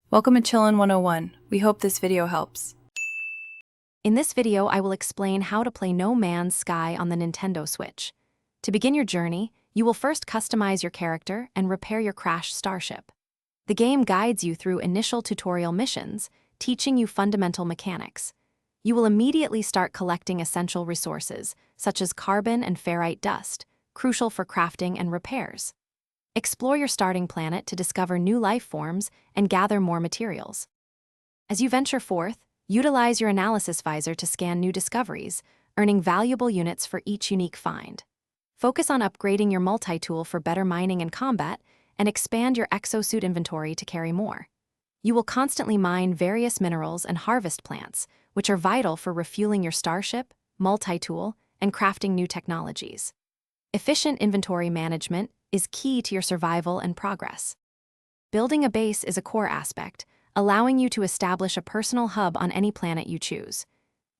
Welcome to Chillin' 101. We hope this video helps. In this video, I will explain how to play No Man's Sky on the Nintendo Switch. To begin your journey, you will first customize your character and repair your crashed starship. The game guides you through initial tutorial missions, teaching you fundamental mechanics. You will immediately start collecting essential resources, such as carbon and ferrite dust, crucial for crafting and repairs. Explore your starting planet to discover new life forms and gather more materials. As you venture forth, utilize your analysis visor to scan new discoveries, earning valuable units for each unique find. Focus on upgrading your multi-tool for better mining and combat, and expand your exosuit inventory to carry more. You will constantly mine various minerals and harvest plants, which are vital for refueling your starship, multi-tool, and crafting new technologies. Efficient inventory management is key to your survival and progress. Building a base is a core aspect, allowing you to establish a personal hub on any planet you choose.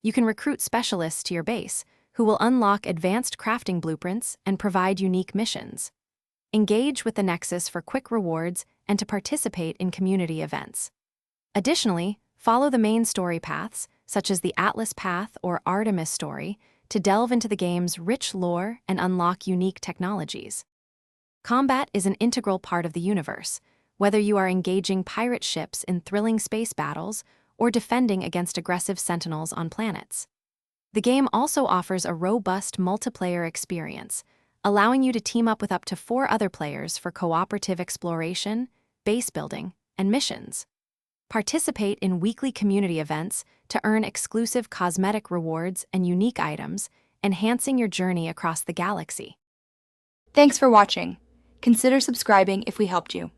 You can recruit specialists to your base, who will unlock advanced crafting blueprints and provide unique missions. Engage with the Nexus for quick rewards and to participate in community events. Additionally, follow the main story paths, such as the Atlas Path or Artemis story, to delve into the game's rich lore and unlock unique technologies. Combat is an integral part of the universe, whether you are engaging pirate ships in thrilling space battles or defending against aggressive sentinels on planets. The game also offers a robust multiplayer experience, allowing you to team up with up to 4 other players for cooperative exploration, base building, and missions. Participate in weekly community events to earn exclusive cosmetic rewards and unique items, enhancing your journey across the galaxy. Thanks for watching. Consider subscribing if we helped you.